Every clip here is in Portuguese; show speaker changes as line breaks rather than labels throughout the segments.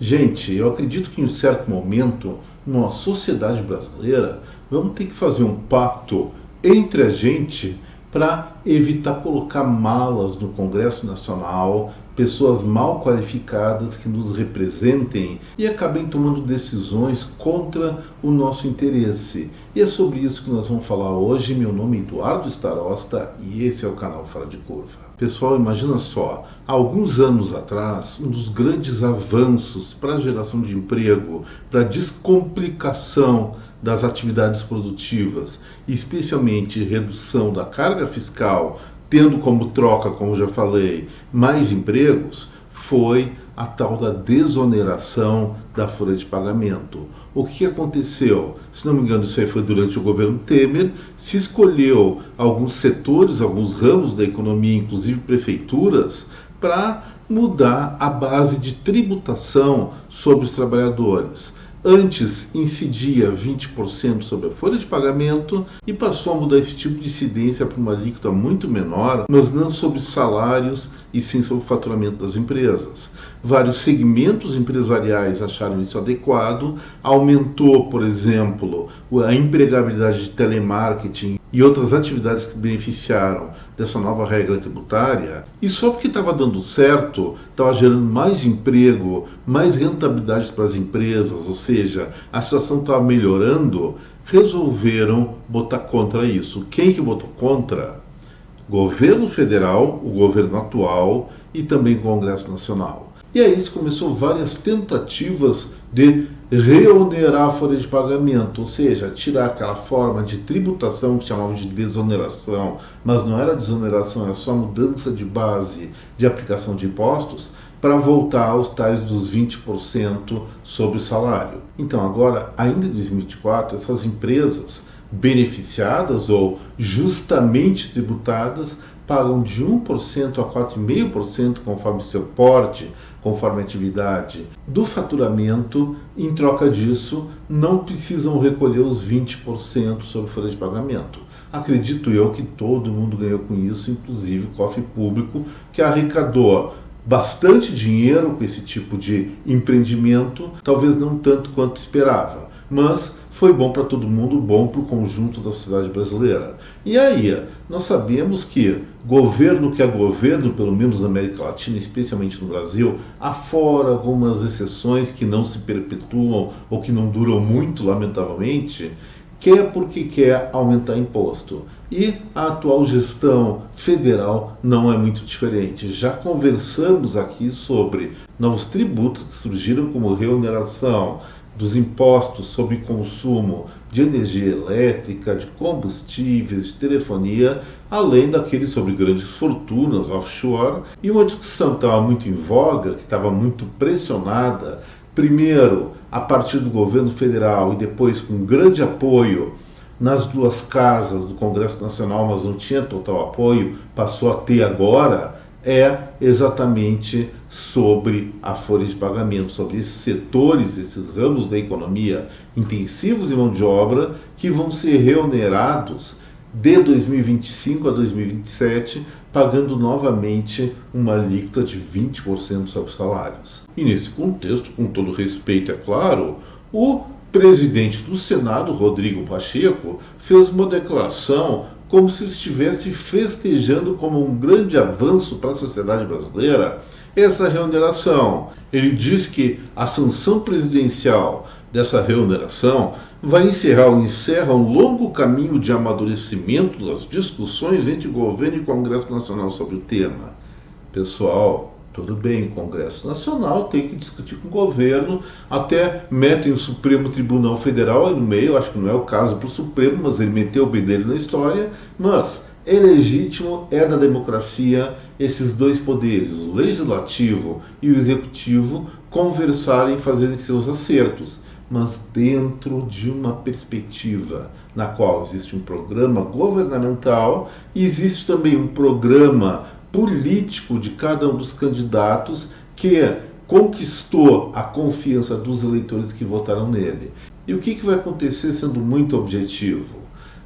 Gente, eu acredito que em um certo momento, numa sociedade brasileira, vamos ter que fazer um pacto entre a gente para evitar colocar malas no Congresso Nacional, pessoas mal qualificadas que nos representem e acabem tomando decisões contra o nosso interesse. E é sobre isso que nós vamos falar hoje. Meu nome é Eduardo Starosta e esse é o canal Fora de Curva. Pessoal, imagina só, há alguns anos atrás, um dos grandes avanços para a geração de emprego, para a descomplicação das atividades produtivas, especialmente redução da carga fiscal, tendo como troca, como já falei, mais empregos, foi a tal da desoneração da folha de pagamento. O que aconteceu? Se não me engano, isso aí foi durante o governo Temer. Se escolheu alguns setores, alguns ramos da economia, inclusive prefeituras, para mudar a base de tributação sobre os trabalhadores. Antes incidia 20% sobre a folha de pagamento e passou a mudar esse tipo de incidência para uma alíquota muito menor, mas não sobre salários e sim sobre o faturamento das empresas. Vários segmentos empresariais acharam isso adequado, aumentou, por exemplo, a empregabilidade de telemarketing e outras atividades que beneficiaram dessa nova regra tributária, e só porque estava dando certo, estava gerando mais emprego, mais rentabilidade para as empresas, ou seja, a situação estava melhorando, resolveram botar contra isso. Quem que botou contra? Governo federal, o governo atual e também o Congresso Nacional. E aí começou várias tentativas de reonerar a folha de pagamento, ou seja, tirar aquela forma de tributação que chamavam de desoneração, mas não era desoneração, era só mudança de base de aplicação de impostos, para voltar aos tais dos 20% sobre o salário. Então agora, ainda em 2024, essas empresas beneficiadas ou justamente tributadas pagam de 1% a 4,5% conforme seu porte, conforme a atividade do faturamento. Em troca disso, não precisam recolher os 20% sobre folha de pagamento. Acredito eu que todo mundo ganhou com isso, inclusive o cofre público, que arrecadou bastante dinheiro com esse tipo de empreendimento, talvez não tanto quanto esperava, mas foi bom para todo mundo, bom para o conjunto da sociedade brasileira. E aí, nós sabemos que governo que é governo, pelo menos na América Latina, especialmente no Brasil, afora algumas exceções que não se perpetuam ou que não duram muito, lamentavelmente, quer porque quer aumentar imposto. E a atual gestão federal não é muito diferente. Já conversamos aqui sobre novos tributos que surgiram como reoneração dos impostos sobre consumo de energia elétrica, de combustíveis, de telefonia, além daqueles sobre grandes fortunas offshore, e uma discussão que estava muito em voga, que estava muito pressionada, primeiro a partir do governo federal e depois com grande apoio nas duas casas do Congresso Nacional, mas não tinha total apoio, passou a ter agora, é exatamente sobre a folha de pagamento, sobre esses setores, esses ramos da economia intensivos em mão de obra que vão ser reonerados de 2025 a 2027, pagando novamente uma alíquota de 20% sobre os salários. E nesse contexto, com todo respeito, é claro, o presidente do Senado, Rodrigo Pacheco, fez uma declaração como se estivesse festejando como um grande avanço para a sociedade brasileira essa reoneração. Ele diz que a sanção presidencial dessa reoneração vai encerra um longo caminho de amadurecimento das discussões entre o governo e o Congresso Nacional sobre o tema. Pessoal, tudo bem, o Congresso Nacional tem que discutir com o governo, até metem o Supremo Tribunal Federal aí no meio, acho que não é o caso para o Supremo, mas ele meteu o bedelho na história, mas é legítimo, é da democracia, esses dois poderes, o legislativo e o executivo, conversarem e fazerem seus acertos, mas dentro de uma perspectiva na qual existe um programa governamental e existe também um programa político de cada um dos candidatos que conquistou a confiança dos eleitores que votaram nele. E o que vai acontecer, sendo muito objetivo?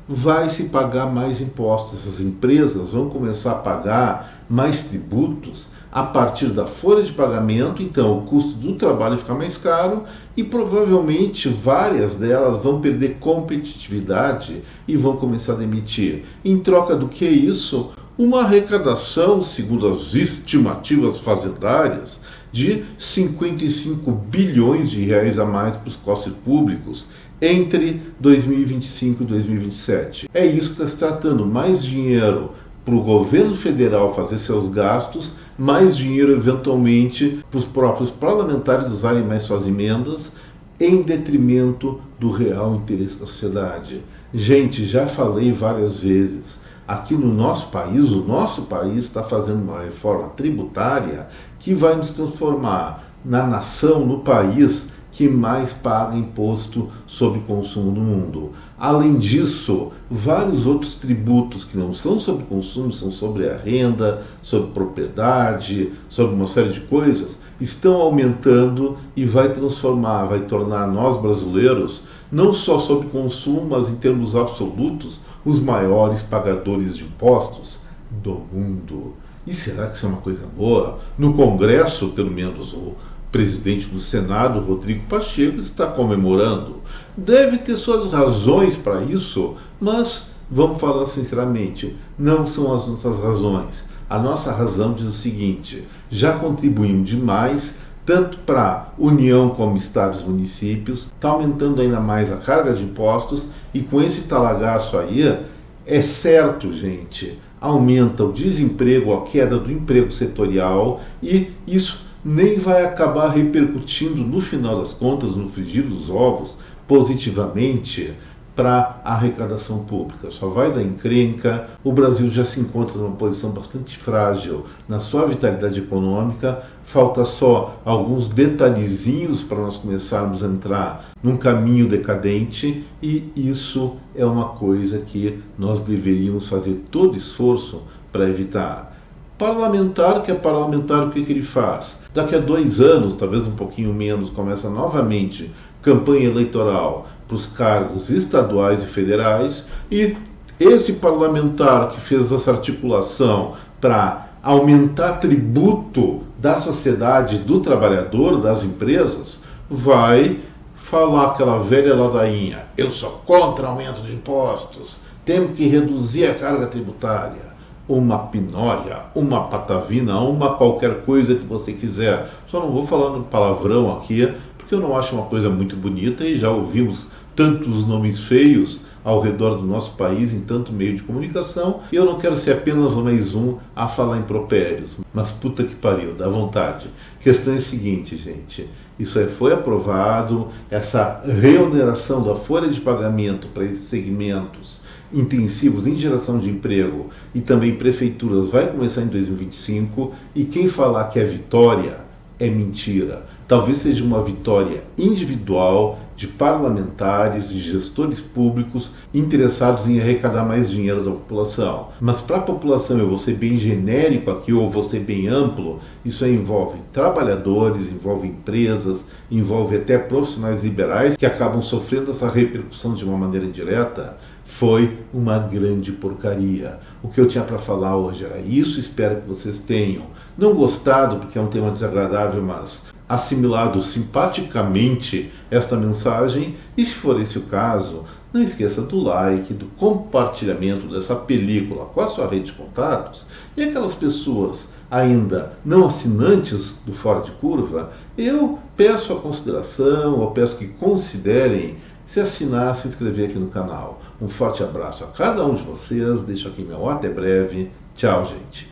Vai se pagar mais impostos, essas empresas vão começar a pagar mais tributos A partir da folha de pagamento, então, o custo do trabalho fica mais caro e provavelmente várias delas vão perder competitividade e vão começar a demitir. Em troca do que isso? Uma arrecadação, segundo as estimativas fazendárias, de 55 bilhões de reais a mais para os cofres públicos entre 2025 e 2027. É isso que está se tratando, mais dinheiro para o governo federal fazer seus gastos, mais dinheiro eventualmente para os próprios parlamentares usarem mais suas emendas, em detrimento do real interesse da sociedade. Gente, já falei várias vezes, aqui no nosso país, o nosso país está fazendo uma reforma tributária que vai nos transformar na nação, no país que mais paga imposto sobre consumo no mundo. Além disso, vários outros tributos que não são sobre consumo, são sobre a renda, sobre propriedade, sobre uma série de coisas, estão aumentando e vai tornar nós brasileiros, não só sobre consumo, mas em termos absolutos, os maiores pagadores de impostos do mundo. E será que isso é uma coisa boa? No Congresso, pelo menos o presidente do Senado, Rodrigo Pacheco, está comemorando. Deve ter suas razões para isso, mas vamos falar sinceramente, não são as nossas razões. A nossa razão diz o seguinte: já contribuímos demais, tanto para a União como Estados e municípios, está aumentando ainda mais a carga de impostos e com esse talagaço aí, é certo, gente, aumenta o desemprego, a queda do emprego setorial e isso nem vai acabar repercutindo, no final das contas, no frigir dos ovos, positivamente para a arrecadação pública. Só vai dar encrenca. O Brasil já se encontra numa posição bastante frágil na sua vitalidade econômica. Falta só alguns detalhezinhos para nós começarmos a entrar num caminho decadente e isso é uma coisa que nós deveríamos fazer todo esforço para evitar. Parlamentar, que é parlamentar, o que ele faz? Daqui a 2 anos, talvez um pouquinho menos, começa novamente campanha eleitoral para os cargos estaduais e federais e esse parlamentar que fez essa articulação para aumentar tributo da sociedade, do trabalhador, das empresas, vai falar aquela velha ladainha: eu sou contra aumento de impostos, temos que reduzir a carga tributária. Uma pinóia, uma patavina, uma qualquer coisa que você quiser. Só não vou falar no palavrão aqui, porque eu não acho uma coisa muito bonita e já ouvimos tantos nomes feios ao redor do nosso país, em tanto meio de comunicação, e eu não quero ser apenas mais um a falar impropérios. Mas puta que pariu, dá vontade. A questão é a seguinte, gente, isso foi aprovado, essa reoneração da folha de pagamento para esses segmentos intensivos em geração de emprego e também prefeituras vai começar em 2025 e quem falar que é vitória é mentira. Talvez seja uma vitória individual de parlamentares e gestores públicos interessados em arrecadar mais dinheiro da população. Mas para a população, eu vou ser bem genérico aqui ou vou ser bem amplo, isso aí envolve trabalhadores, envolve empresas, envolve até profissionais liberais que acabam sofrendo essa repercussão de uma maneira indireta. Foi uma grande porcaria. O que eu tinha para falar hoje era isso, espero que vocês tenham não gostado, porque é um tema desagradável, mas assimilado simpaticamente esta mensagem, e se for esse o caso, não esqueça do like, do compartilhamento dessa película com a sua rede de contatos, e aquelas pessoas ainda não assinantes do Fora de Curva, eu peço a consideração, ou peço que considerem se assinar, se inscrever aqui no canal. Um forte abraço a cada um de vocês, deixo aqui meu até breve, tchau gente.